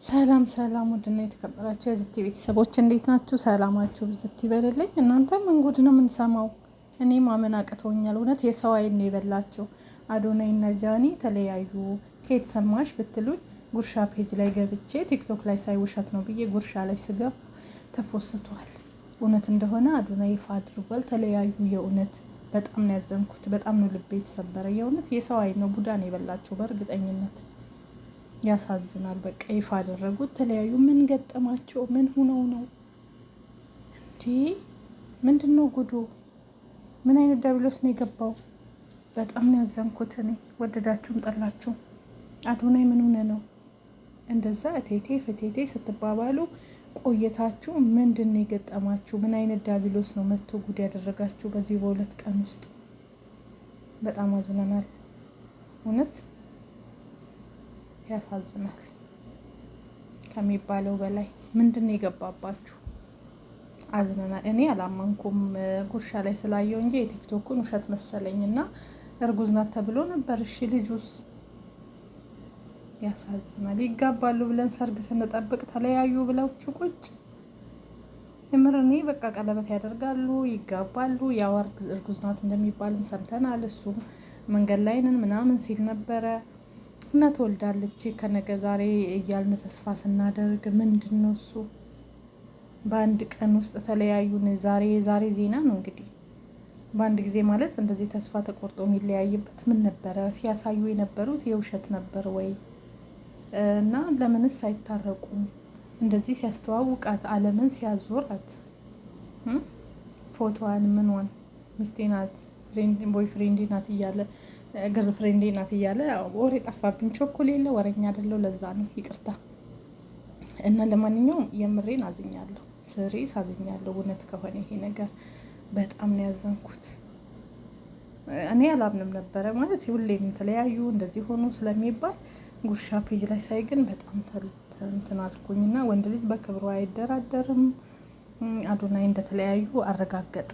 ሰላም ሰላም፣ ውድና የተከበራችሁ የዝቲ ቤተሰቦች እንዴት ናችሁ? ሰላማችሁ ብዝት ይበልልኝ። እናንተ ምን ጉድ ነው የምንሰማው? እኔ ማመን አቅቶኛል። እውነት የሰው አይን ነው የበላቸው። አዶናይ እና ጃኒ ተለያዩ። ከየት ሰማሽ ብትሉኝ ጉርሻ ፔጅ ላይ ገብቼ ቲክቶክ ላይ ሳይ ውሸት ነው ብዬ ጉርሻ ላይ ስገባ ተፖስቷል። እውነት እንደሆነ አዶናይ ይፋ አድርጓል። ተለያዩ። የእውነት በጣም ነው ያዘንኩት። በጣም ነው ልቤ የተሰበረ። የእውነት የሰው አይን ነው ቡዳን የበላቸው በእርግጠኝነት ያሳዝናል። በቃ ይፋ አደረጉት። ተለያዩ። ምን ገጠማቸው? ምን ሁነው ነው እንዴ? ምንድን ነው ጉዱ? ምን አይነት ዳብሎስ ነው የገባው? በጣም ነው ያዘንኩት እኔ። ወደዳችሁም ጠላችሁ አዶናይ ምን ሆነ ነው እንደዛ እቴቴ ፍቴቴ ስትባባሉ ቆየታችሁ? ምንድን ነው የገጠማችሁ? ምን አይነት ዳብሎስ ነው መጥቶ ጉድ ያደረጋችሁ በዚህ በሁለት ቀን ውስጥ? በጣም አዝነናል እውነት ያሳዝናል ከሚባለው በላይ። ምንድን ነው የገባባችሁ? አዝነናል። እኔ አላመንኩም ጉርሻ ላይ ስላየው እንጂ የቲክቶኩን ውሸት መሰለኝ እና እርጉዝ ናት ተብሎ ነበር። እሺ ልጁስ? ያሳዝናል። ይጋባሉ ብለን ሰርግ ስንጠብቅ ተለያዩ ብላችሁ ቁጭ። የምር እኔ በቃ ቀለበት ያደርጋሉ፣ ይጋባሉ። ያው እርጉዝ ናት እንደሚባልም ሰምተናል። እሱም መንገድ ላይ ነን ምናምን ሲል ነበረ እና ትወልዳለች ከነገ ዛሬ እያልን ተስፋ ስናደርግ ምንድን ነው እሱ በአንድ ቀን ውስጥ ተለያዩን። ዛሬ ዜና ነው እንግዲህ። በአንድ ጊዜ ማለት እንደዚህ ተስፋ ተቆርጦ የሚለያይበት ምን ነበረ? ሲያሳዩ የነበሩት የውሸት ነበር ወይ? እና ለምንስ አይታረቁም? እንደዚህ ሲያስተዋውቃት ዓለምን ሲያዞራት ፎቶዋን ምንዋን ሚስቴ ናት ቦይ ፍሬንዴ ናት እያለ ገርል ፍሬንዴ ናት እያለ ወሬ ጠፋብኝ። ቾኮል የለ ወረኛ አይደለሁ፣ ለዛ ነው ይቅርታ። እና ለማንኛውም የምሬን አዝኛለሁ፣ ስሬስ አዝኛለሁ። እውነት ከሆነ ይሄ ነገር በጣም ነው ያዘንኩት። እኔ አላምንም ነበረ ማለት ሁሌም ተለያዩ እንደዚህ ሆኖ ስለሚባል ጉርሻ ፔጅ ላይ ሳይ ግን በጣም እንትን አልኩኝና ወንድ ልጅ በክብሩ አይደራደርም። አዶናይ እንደተለያዩ አረጋገጠ።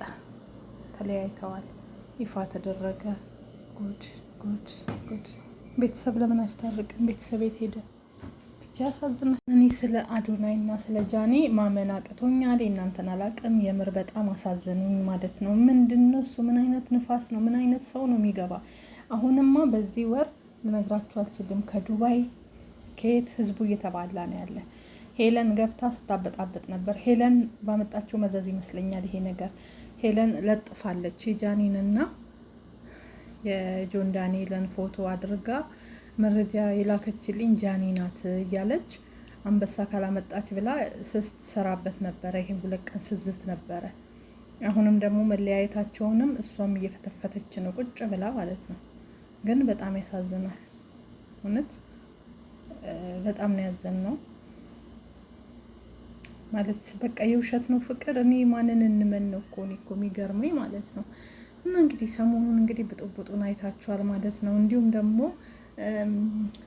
ተለያይተዋል፣ ይፋ ተደረገ። ጉድ ጉድ ጉድ! ቤተሰብ ለምን አያስታርቅም? ቤተሰብ የት ሄደ? ብቻ ያሳዝናል። እኔ ስለ አዶናይ እና ስለ ጃኒ ማመን አቅቶኛል። እናንተን አላቅም። የምር በጣም አሳዘኑኝ ማለት ነው። ምንድን ነው እሱ? ምን አይነት ንፋስ ነው? ምን አይነት ሰው ነው የሚገባ? አሁንማ በዚህ ወር ልነግራችሁ አልችልም። ከዱባይ ከየት ህዝቡ እየተባላ ነው ያለ። ሄለን ገብታ ስታበጣበጥ ነበር። ሄለን ባመጣችው መዘዝ ይመስለኛል ይሄ ነገር። ሄለን ለጥፋለች የጃኒንና የጆን ዳንኤልን ፎቶ አድርጋ መረጃ የላከችልኝ ጃኒ ናት እያለች አንበሳ ካላመጣች ብላ ስትሰራበት ነበረ። ይሄን ሁለት ቀን ስዝት ነበረ። አሁንም ደግሞ መለያየታቸውንም እሷም እየፈተፈተች ነው ቁጭ ብላ ማለት ነው። ግን በጣም ያሳዝናል እውነት በጣም ነው ያዘንነው ማለት በቃ የውሸት ነው ፍቅር። እኔ ማንን እንመን ነው እኮ የሚገርመኝ ማለት ነው። እና እንግዲህ ሰሞኑን እንግዲህ ብጥብጡን አይታችኋል ማለት ነው። እንዲሁም ደግሞ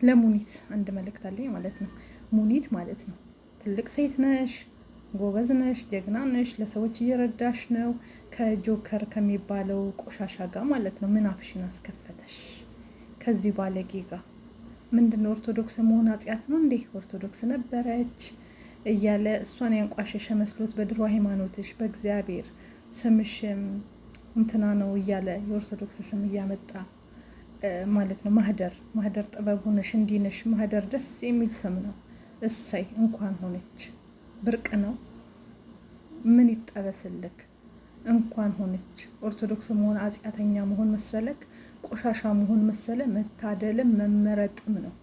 ለሙኒት አንድ መልእክት አለኝ ማለት ነው። ሙኒት ማለት ነው ትልቅ ሴት ነሽ፣ ጎበዝ ነሽ፣ ጀግና ነሽ፣ ለሰዎች እየረዳሽ ነው ከጆከር ከሚባለው ቆሻሻ ጋር ማለት ነው። ምን አፍሽን አስከፈተሽ ከዚህ ባለጌ ጋር? ምንድነው ኦርቶዶክስ መሆን ኃጢአት ነው እንዴ? ኦርቶዶክስ ነበረች እያለ እሷን ያንቋሸሸ መስሎት በድሮ ሃይማኖትሽ በእግዚአብሔር ስምሽም እንትና ነው እያለ የኦርቶዶክስ ስም እያመጣ ማለት ነው። ማህደር ጥበቡ ነሽ፣ እንዲህ ነሽ። ማህደር ደስ የሚል ስም ነው። እሰይ እንኳን ሆነች። ብርቅ ነው። ምን ይጠበስልክ? እንኳን ሆነች። ኦርቶዶክስ መሆን አጽያተኛ መሆን መሰለክ? ቆሻሻ መሆን መሰለ? መታደልም መመረጥም ነው።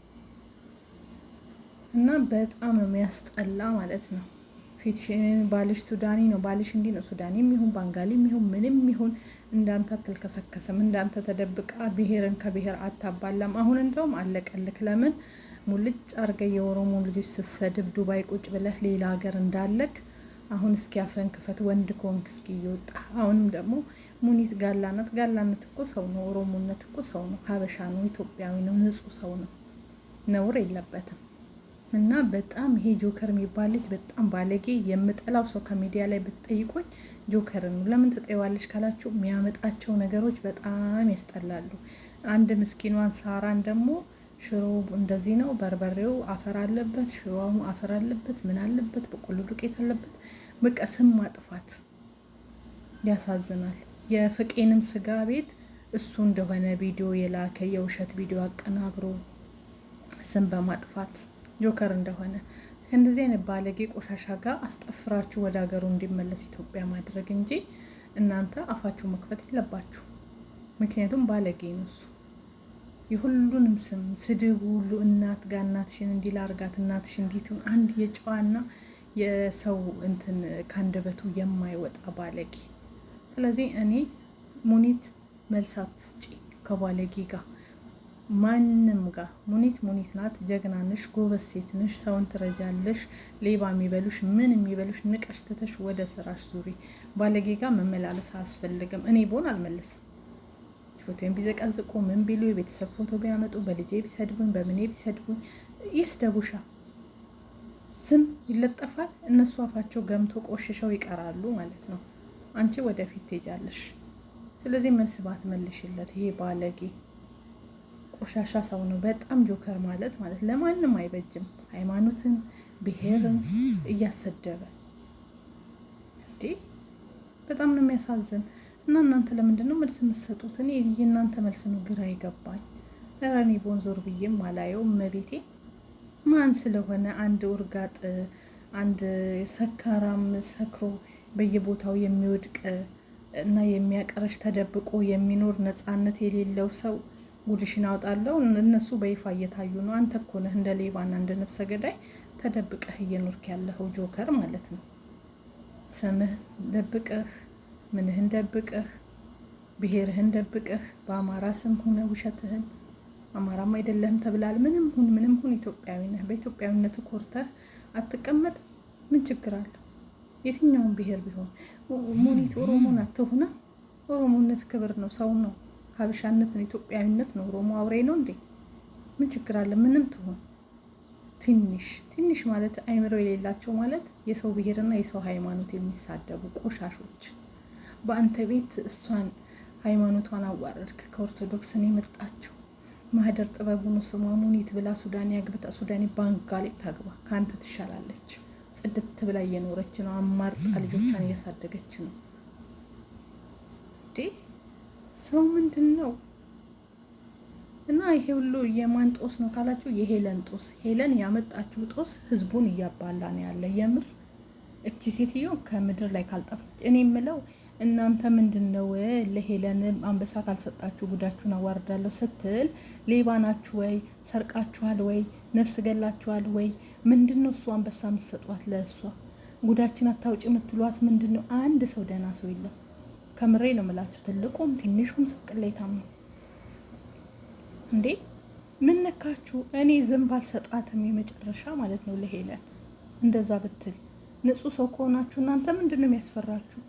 እና በጣም ነው የሚያስጠላ ማለት ነው። ባልሽ ሱዳኒ ነው፣ ባልሽ እንዲህ ነው። ሱዳኒም ይሁን ባንጋሊም ይሁን ምንም ይሁን እንዳንተ አትልከሰከስም። እንዳንተ ተደብቃ ብሔርን ከብሔር አታባላም። አሁን እንደውም አለቀልክ። ለምን ሙልጭ አርገ የኦሮሞ ልጆች ስትሰድብ ዱባይ ቁጭ ብለህ ሌላ ሀገር እንዳለክ አሁን እስኪ አፈን ክፈት። ወንድ ኮንክ እስኪ እየወጣ አሁንም ደግሞ ሙኒት ጋላነት። ጋላነት እኮ ሰው ነው። ኦሮሞነት እኮ ሰው ነው። ሀበሻ ነው። ኢትዮጵያዊ ነው። ንጹህ ሰው ነው። ነውር የለበትም። እና በጣም ይሄ ጆከር የሚባል ልጅ በጣም ባለጌ። የምጠላው ሰው ከሚዲያ ላይ ብትጠይቆኝ ጆከር ነው። ለምን ተጠይዋለች ካላችሁ የሚያመጣቸው ነገሮች በጣም ያስጠላሉ። አንድ ምስኪኗን ሳራን ደግሞ ሽሮ እንደዚህ ነው፣ በርበሬው አፈር አለበት፣ ሽሮው አፈር አለበት፣ ምን አለበት፣ በቆሎ ዱቄት አለበት። በቃ ስም ማጥፋት ያሳዝናል። የፍቄንም ስጋ ቤት እሱ እንደሆነ ቪዲዮ የላከ የውሸት ቪዲዮ አቀናብሮ ስም በማጥፋት ጆከር እንደሆነ እንደዚህ አይነት ባለጌ ቆሻሻ ጋር አስጠፍራችሁ ወደ ሀገሩ እንዲመለስ ኢትዮጵያ ማድረግ እንጂ እናንተ አፋችሁ መክፈት የለባችሁ። ምክንያቱም ባለጌ ነው እሱ። የሁሉንም ስም ስድብ ሁሉ እናት ጋር እናትሽን እንዲላርጋት እናትሽ እንዲትም አንድ የጨዋና የሰው እንትን ካንደበቱ የማይወጣ ባለጌ። ስለዚህ እኔ ሙኒት መልሳት ስጪ ከባለጌ ጋር ማንም ጋር። ሙኒት ናት፣ ጀግና ነሽ፣ ጎበዝ ሴት ነሽ፣ ሰውን ትረጃለሽ። ሌባ የሚበሉሽ ምን የሚበሉሽ ንቀሽ ትተሽ ወደ ስራሽ ዙሪ። ባለጌ ጋር መመላለስ አያስፈልግም። እኔ ቦን አልመልስም። ፎቶን ቢዘቀዝቁ ምን ቢሉ የቤተሰብ ፎቶ ቢያመጡ በልጄ ቢሰድቡኝ በምኔ ቢሰድቡኝ ይስደቡሻ፣ ስም ይለጠፋል። እነሱ አፋቸው ገምቶ ቆሽሸው ይቀራሉ ማለት ነው። አንቺ ወደፊት ትሄጃለሽ። ስለዚህ መልስ ባትመልሽለት። ይሄ ባለጌ ቆሻሻ ሰው ነው በጣም ጆከር ማለት ለማንም አይበጅም። ሃይማኖትን ብሔርን እያሰደበ እንዴ በጣም ነው የሚያሳዝን። እና እናንተ ለምንድን ነው መልስ የምትሰጡት? እኔ የእናንተ መልስ ነው ግራ ይገባኝ። እኔ ቦንዞር ብዬም አላየው መቤቴ ማን ስለሆነ አንድ ውርጋጥ አንድ ሰካራም ሰክሮ በየቦታው የሚወድቅ እና የሚያቀረሽ ተደብቆ የሚኖር ነፃነት የሌለው ሰው ጉድሽን አውጣለሁ። እነሱ በይፋ እየታዩ ነው። አንተ እኮ ነህ እንደ ሌባና እንደ ነፍሰ ገዳይ ተደብቀህ እየኖርክ ያለኸው ጆከር ማለት ነው። ስምህ ደብቀህ ምንህን ደብቀህ ብሔርህን ደብቀህ በአማራ ስም ሆነ ውሸትህን አማራም አይደለህም ተብላል። ምንም ሁን ኢትዮጵያዊ ነህ። በኢትዮጵያዊነት ኮርተህ አትቀመጥ። ምን ችግር አለው? የትኛውን ብሔር ቢሆን ሙኒት ኦሮሞ ናት ትሁና። ኦሮሞነት ክብር ነው፣ ሰው ነው፣ ሀበሻነት ነው፣ ኢትዮጵያዊነት ነው። ኦሮሞ አውሬ ነው እንዴ? ምን ችግር አለ? ምንም ትሁን። ትንሽ ማለት አይምሮ የሌላቸው ማለት የሰው ብሔርና የሰው ሃይማኖት የሚሳደቡ ቆሻሾች። በአንተ ቤት እሷን ሃይማኖቷን አዋረድክ። ከኦርቶዶክስን የመጣችው ማህደር ጥበቡ ነው ስሟ። ሙኒት ብላ ሱዳኒ አግብታ ሱዳኒ ባንጋሌ ታግባ፣ ከአንተ ትሻላለች። ጽድት ብላ እየኖረች ነው። አማርጣ ልጆቿን እያሳደገች ነው። እንዴ ሰው ምንድን ነው? እና ይሄ ሁሉ የማን ጦስ ነው ካላችሁ የሄለን ጦስ። ሄለን ያመጣችው ጦስ ህዝቡን እያባላ ነው ያለ። የምር እቺ ሴትዮ ከምድር ላይ ካልጠፋች እኔ የምለው እናንተ ምንድን ነው ለሄለን አንበሳ ካልሰጣችሁ ጉዳችሁን አዋርዳለሁ ስትል ሌባ ናችሁ ወይ? ሰርቃችኋል ወይ? ነፍስ ገላችኋል ወይ? ምንድን ነው እሱ አንበሳ የምትሰጧት ለእሷ? ጉዳችን አታውጭ የምትሏት ምንድን ነው? አንድ ሰው ደህና ሰው የለም። ከምሬ ነው የምላችሁ። ትልቁም ትንሹም ሰው ቅሌታም ነው እንዴ። ምን ነካችሁ? እኔ ዝም ባልሰጣትም የመጨረሻ ማለት ነው ለሄለን። እንደዛ ብትል ንጹህ ሰው ከሆናችሁ እናንተ ምንድን ነው የሚያስፈራችሁ?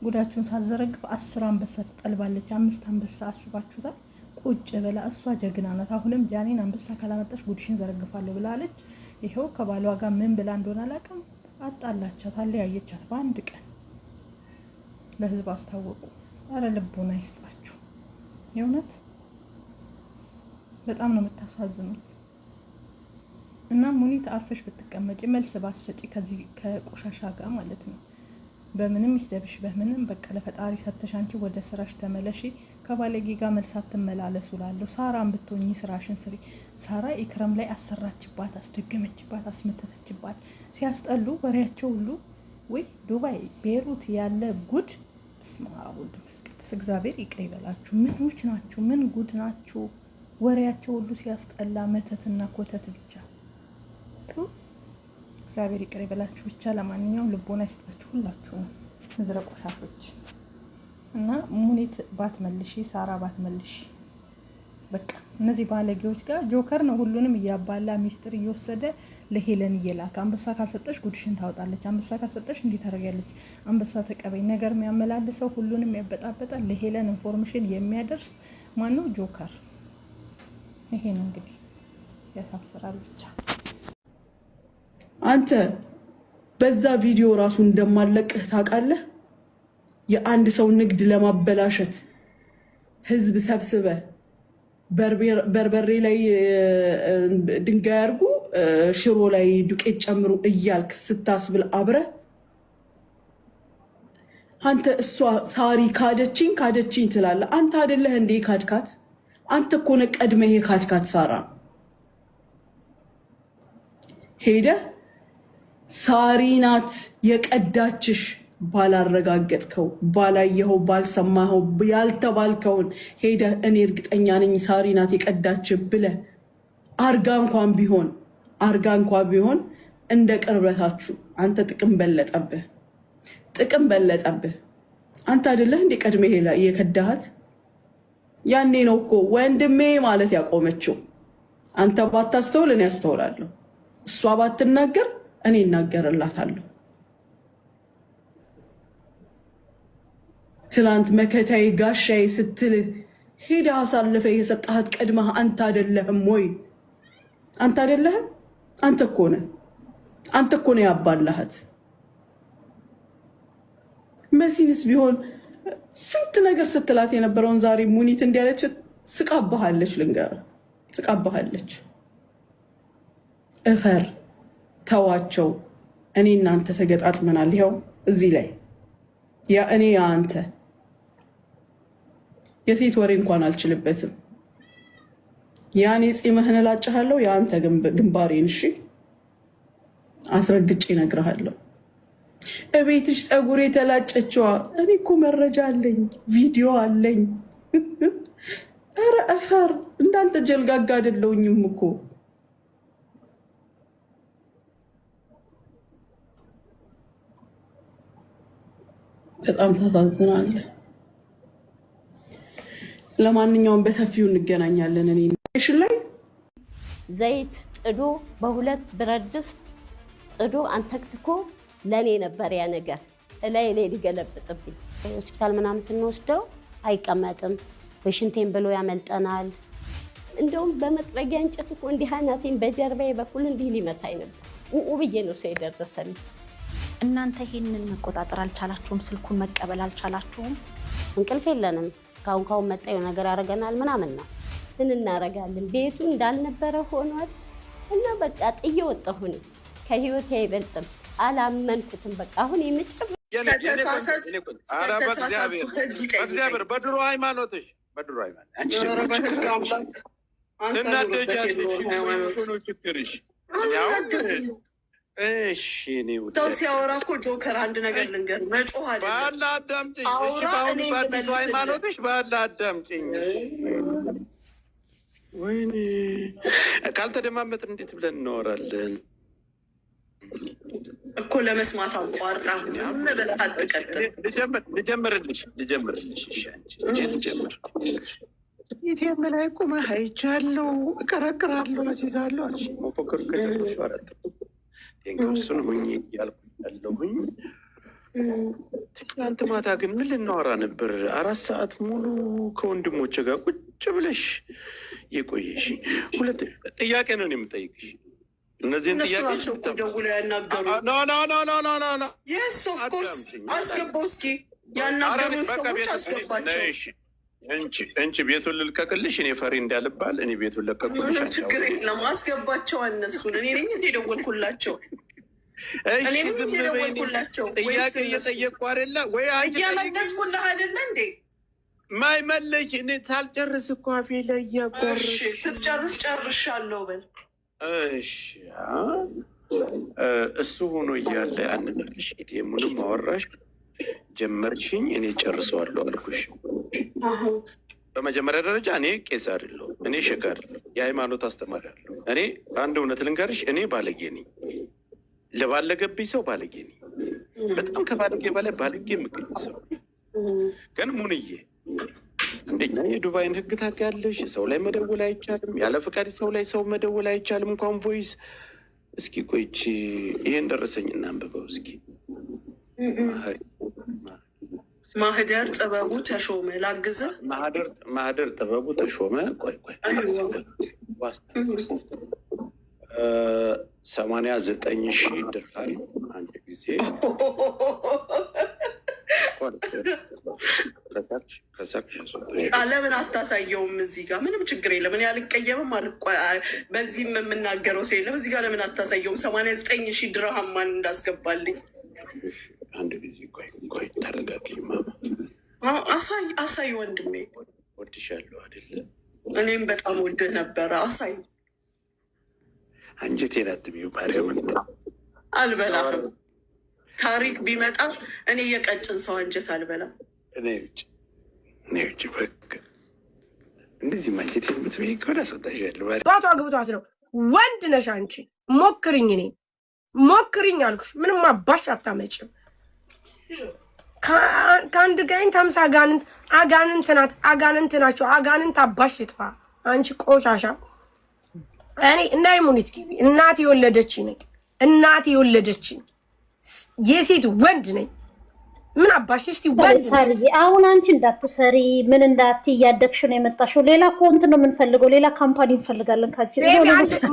ጉዳችሁን ሳዘረግፍ 10 አንበሳ ትጠልባለች። 5 አንበሳ አስባችሁታል? ቁጭ ብላ እሷ ጀግና ናት። አሁንም ጃኒን አንበሳ ካላመጣሽ ጉድሽን ዘረግፋለሁ ብላለች። ይኸው ከባሏ ጋር ምን ብላ እንደሆነ አላውቅም፣ አጣላቻት፣ አለያየቻት በአንድ ቀን። ለህዝብ አስታወቁ። አረ ልቦና ይስጣችሁ። የእውነት በጣም ነው የምታሳዝኑት። እና ሙኒት አርፈሽ ብትቀመጪ መልስ ባሰጪ ከዚህ ከቆሻሻ ጋር ማለት ነው። በምንም ይስደብሽ በምንም በቃ ለፈጣሪ ሰተሽ አንቺ ወደ ስራሽ ተመለሺ። ከባለጌ ጋር መልስ አትመላለሱ እላለሁ። ሳራን ብትሆኚ ስራሽን ስሪ። ሳራ ኢክረም ላይ አሰራችባት፣ አስደገመችባት፣ አስመተተችባት። ሲያስጠሉ ወሬያቸው ሁሉ ወይ ዱባይ ቤሩት ያለ ጉድ። በስመ አብ ወወልድ ወመንፈስ ቅዱስ። እግዚአብሔር ይቅር ይበላችሁ። ምኖች ናችሁ? ምን ጉድ ናችሁ? ወሬያቸው ሁሉ ሲያስጠላ መተትና ኮተት ብቻ። እግዚአብሔር ይቅር ይበላችሁ። ብቻ ለማንኛውም ልቦና ይስጣችሁ ሁላችሁ ምድረ ቆሻሾች። እና ሙኒት ባትመልሺ፣ ሳራ ባትመልሺ፣ በቃ እነዚህ ባለጌዎች ጋር ጆከር ነው ሁሉንም እያባላ ሚስጥር እየወሰደ ለሄለን እየላከ አንበሳ ካልሰጠሽ ጉድሽን ታወጣለች፣ አንበሳ ካልሰጠሽ እንዲህ ታደርጊያለች፣ አንበሳ ተቀበይ ነገር የሚያመላልሰው ሁሉንም ያበጣበጣል። ለሄለን ኢንፎርሜሽን የሚያደርስ ማነው? ጆከር። ይሄ ነው እንግዲህ ያሳፍራል ብቻ። አንተ በዛ ቪዲዮ ራሱ እንደማለቅህ ታውቃለህ። የአንድ ሰው ንግድ ለማበላሸት ህዝብ ሰብስበ በርበሬ ላይ ድንጋይ አድርጉ ሽሮ ላይ ዱቄት ጨምሩ እያልክ ስታስብል አብረህ አንተ እሷ ሳሪ ካደችኝ ትላለህ። አንተ አይደለህ እንዴ ካድካት? አንተ እኮ ነህ ቀድመህ የካድካት ሳራ። ሄደህ ሳሪ ናት የቀዳችሽ ባላረጋገጥከው፣ ባላየኸው፣ ባልሰማኸው ያልተባልከውን ሄደህ እኔ እርግጠኛ ነኝ ሳሪ ናት የቀዳችህ ብለህ አርጋ እንኳን ቢሆን እንደ ቅርበታችሁ አንተ ጥቅም በለጠብህ። አንተ አይደለህ እንዴ ቀድመህ የከዳሃት? ያኔ ነው እኮ ወንድሜ ማለት ያቆመችው። አንተ ባታስተውል እኔ ያስተውላለሁ፣ እሷ ባትናገር እኔ እናገርላታለሁ። ትላንት መከታዬ ጋሻዬ ስትልህ ሄዳ አሳልፈ የሰጣሃት ቀድመህ አንተ አይደለህም ወይ? አንተ አይደለህም? አንተ እኮ ነህ ያባላሃት። መሲንስ ቢሆን ስንት ነገር ስትላት የነበረውን ዛሬ ሙኒት እንዲያለች ስቃባሃለች። ልንገርህ ስቃባሃለች። እፈር፣ ተዋቸው። እኔ እናንተ ተገጣጥመናል። ይኸው እዚህ ላይ ያ እኔ ያ አንተ የሴት ወሬ እንኳን አልችልበትም። ያኔ ፂምህን እላጭሃለሁ፣ የአንተ ግንባሬን። እሺ አስረግጬ እነግርሃለሁ። እቤትሽ ፀጉር የተላጨችዋ እኔ እኮ መረጃ አለኝ፣ ቪዲዮ አለኝ። ኧረ እፈር፣ እንዳንተ ጀልጋጋ አይደለሁኝም እኮ። በጣም ታሳዝናለህ። ለማንኛውም በሰፊው እንገናኛለን። እኔ ሽን ላይ ዘይት ጥዶ በሁለት ብረት ድስት ጥዶ አንተክትኮ ለእኔ ነበር ያ ነገር እላይ ሊገለብጥብኝ። ሆስፒታል ምናምን ስንወስደው አይቀመጥም ወይ ሽንቴን ብሎ ያመልጠናል። እንደውም በመጥረጊያ እንጨት እኮ እንዲህ አናቴን በጀርባዬ በኩል እንዲህ ሊመታኝ ነበር። ብዬ ነው ሰው የደረሰልኝ። እናንተ ይሄንን መቆጣጠር አልቻላችሁም? ስልኩን መቀበል አልቻላችሁም? እንቅልፍ የለንም። ካሁን መጣዩ ነገር ያደርገናል ምናምን ነው ምን እናረጋለን። ቤቱ እንዳልነበረ ሆኗል እና በቃ ጥዬ ወጣሁኝ። ከህይወቴ አይበልጥም። አላመንኩትም። በቃ አሁን የምጨብ በእግዚአብሔር በድሮ ሃይማኖትሽ ሰው ሲያወራ እኮ ጆከር አንድ ነገር ልንገር፣ መጮህ አይደለም። አዳምጪኝ። በአዲሱ ሃይማኖትሽ ባለ አዳምጪኝ። ወይኔ ካልተደማመጥን እንዴት ብለን እናወራለን እኮ። ለመስማት አቋርጣ ዝም ብለህ አትቀጥል። ልጀምርልሽ። ኢትዮጵያ ላይ ቁመህ አይቻለሁ፣ እቀረቅራለሁ፣ አስይዛለሁ አልሽ። መፎከሩ ከጀመርሽ አራት ቴንክሱን ሁኝ እያልኩ ያለሁኝ። ትናንት ማታ ግን ምን ልናወራ ነበር? 4 ሰዓት ሙሉ ከወንድሞቼ ጋር ቁጭ ብለሽ የቆየሽ። ሁለት ጥያቄ ነው የምጠይቅሽ። እነዚህን ጥያቄዎች ደውለው ያናገሩ አስገባው። እስኪ ያናገሩን ሰዎች አስገባቸው። እንቺ ቤቱን ልልቀቅልሽ? እኔ ፈሪ እንዳልባል እኔ ቤቱን ለቀቁልሽ። ችግር የለም አስገባቸው። እነሱን እኔ ነኝ እንደ ደወልኩላቸው። እኔ ነኝ እንደ ደወልኩላቸው። ጥያቄ እየጠየቁ አይደለ ወይ? እየመለስኩልህ አይደለ እንዴ? ማይመለሽ እኔ ሳልጨርስ እኮ አፌ ላይ እያቆርሽ። ስትጨርስ ጨርሻለሁ በል። እሺ እሱ ሆኖ እያለ አንነልሽ ኢቴሙንም አወራሽ ጀመርሽኝ። እኔ ጨርሰዋለሁ አልኩሽ። በመጀመሪያ ደረጃ እኔ ቄስ አይደለሁም፣ እኔ ሸክ አይደለሁም፣ የሃይማኖት አስተማሪ አይደለሁም። እኔ አንድ እውነት ልንገርሽ፣ እኔ ባለጌ ነኝ። ለባለገብኝ ሰው ባለጌ ነኝ። በጣም ከባለጌ በላይ ባለጌ የምገኝ ሰው። ግን ሙንዬ አንደኛ የዱባይን ሕግ ታውቂያለሽ። ሰው ላይ መደወል አይቻልም፣ ያለ ፈቃድ ሰው ላይ ሰው መደወል አይቻልም፣ እንኳን ቮይስ። እስኪ ቆይቺ ይሄን ደረሰኝ እና አንብበው እስኪ። ማህደር ጥበቡ ተሾመ ላግዝህ። ማህደር ጥበቡ ተሾመ። ቆይ 89,000 ድርሃም አንድ ጊዜ ለምን አታሳየውም? እዚህ ጋር ምንም ችግር የለም። እኔ አልቀየምም። በዚህም የምናገረው ሰው የለም። እዚህ ጋር ለምን አታሳየውም? 89,000 ድርሃም ማን እንዳስገባልኝ አንድ ጊዜ ቆይ ተረጋጊ ማማ። አሳይ ወንድሜ። ወድሻለሁ አይደለ? እኔም በጣም ወድ ነበረ። አሳይ። አንጀቴን አትብዩ ማርያምን። አልበላም። ታሪክ ቢመጣ እኔ የቀጭን ሰው አንጀት አልበላም። እኔ ውጭ በቃ እንደዚህ ማንጀት የምትበይ ከሆነ አስወጣሻለሁ። ባቷ ግብቷት ነው። ወንድ ነሽ አንቺ። ሞክርኝ፣ እኔ ሞክርኝ አልኩሽ። ምንም አባሽ አታመጭም። ከአንድ ጋይንት 50 አጋንንት ናት። አጋንንት ናቸው። አጋንንት አባሽ ይጥፋ። አንቺ ቆሻሻ። እኔ እናይ ሙኒት ግቢ። እናቴ የወለደችኝ ነኝ። እናቴ የወለደችኝ የሴት ወንድ ነኝ። ምን አባሽ እስቲ ወንድ ሳርዬ፣ አሁን አንቺ እንዳትሰሪ ምን እንዳትይ እያደግሽ ነው የመጣሽው። ሌላ እኮ እንትን ነው የምንፈልገው፣ ሌላ ካምፓኒ እንፈልጋለን ካንቺ።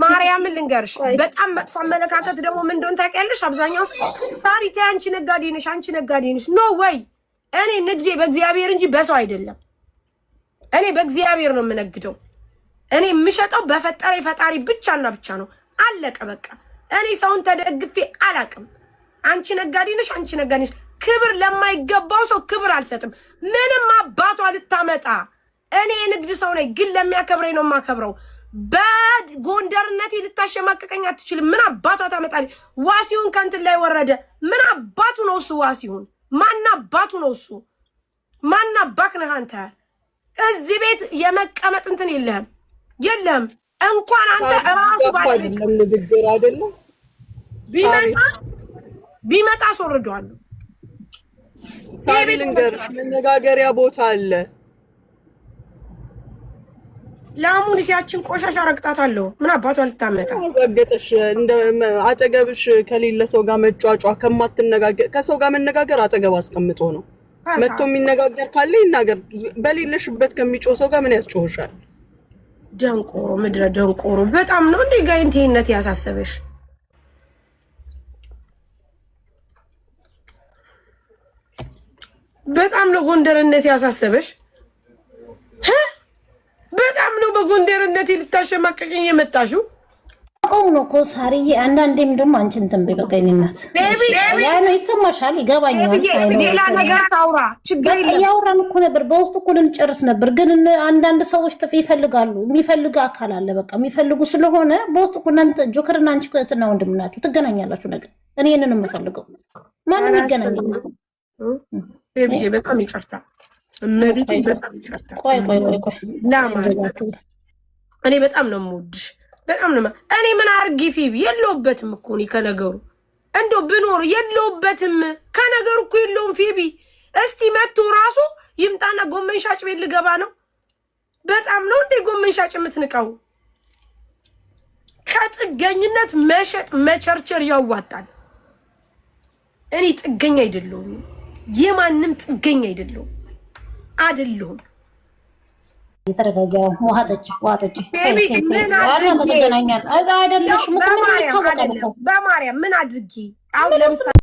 ማርያምን ልንገርሽ፣ በጣም መጥፎ አመለካከት ደግሞ ምን እንደሆነ ታውቂያለሽ? አብዛኛው ሳሪታ አንቺ ነጋዴ ነሽ፣ አንቺ ነጋዴ ነሽ። ኖ ወይ እኔ ንግዴ በእግዚአብሔር እንጂ በሰው አይደለም። እኔ በእግዚአብሔር ነው የምነግደው። እኔ የምሸጠው በፈጠረ ፈጣሪ ብቻና ብቻ ነው። አለቀ በቃ። እኔ ሰውን ተደግፌ አላቅም። አንቺ ነጋዴ ነሽ፣ አንቺ ነጋዴ ነሽ። ክብር ለማይገባው ሰው ክብር አልሰጥም። ምንም አባቷ ልታመጣ። እኔ የንግድ ሰው ነኝ፣ ግን ለሚያከብረኝ ነው የማከብረው። በጎንደርነቴ ልታሸማቀቀኝ አትችልም። ምን አባቷ ታመጣለች? ዋሲሁን ከእንትን ላይ ወረደ። ምን አባቱ ነው እሱ? ዋሲሁን ማን አባቱ ነው እሱ? ማን አባክ ነህ አንተ? እዚህ ቤት የመቀመጥ እንትን የለህም። እንኳን አንተ ራሱ ባለቤት ንግግር አይደለም። ቢመጣ አስወርደዋለሁ። ሳሪ ልንገርሽ፣ መነጋገሪያ ቦታ አለ። ለአሙኒት ያችን ቆሻሻ ረግጣታለሁ። ምን አባቷ ልታመጣ? ረገጠሽ። እንደ አጠገብሽ ከሌለ ሰው ጋር መጫጫ ከማትነጋገር ከሰው ጋር መነጋገር አጠገብ አስቀምጦ ነው። መጥቶ የሚነጋገር ካለ ይናገር። በሌለሽበት ከሚጮህ ሰው ጋር ምን ያስጮህሻል? ደንቆሮ፣ ምድረ ደንቆሮ። በጣም ነው እንዴ ጋይንቴነት ያሳሰበሽ? በጣም ነው ጎንደርነት ያሳሰበሽ? በጣም ነው በጎንደርነት ልታሸማቀቀኝ የመጣሽው? አቆም ነው እኮ ሳርዬ። አንዳንዴም ደግሞ አንቺ እንትን በቃ ይናት ያ ነው ይሰማሻል፣ ይገባኛል። ሌላ ነገር ታውራ ችግር የለም። ያወራን እኮ ነበር፣ በውስጥ እኮ ልንጨርስ ነበር። ግን አንዳንድ ሰዎች ጥፍ ይፈልጋሉ። የሚፈልግ አካል አለ። በቃ የሚፈልጉ ስለሆነ በውስጥ እኮ እናንተ ጆከርና አንቺ እህትና ወንድም ናችሁ፣ ትገናኛላችሁ። ነገር እኔ እኔን የምፈልገው ማንም ይገናኛል። ቤቢዬ በጣም ይቅርታ፣ እመቤቴ በጣም ይቅርታ። ቆይ እኔ በጣም ነው የምወድሽ፣ በጣም ነው። እኔ ምን አድርጌ ፊቢ የለውበትም እኮ እኔ ከነገሩ እንደው ብኖር የለውበትም ከነገሩ እኮ የለውም። ፊቢ እስቲ መጥቶ ራሱ ይምጣና ጎመን ሻጭ ቤት ልገባ ነው። በጣም ነው እንዴ ጎመን ሻጭ የምትንቀው? ከጥገኝነት መሸጥ መቸርቸር ያዋጣል። እኔ ጥገኛ አይደለሁም፣ የማንም ጥገኛ አይደለሁም። የተረጋጋው ዋጣጭ በማርያም ምን አድርጊ አሁን ለምሳሌ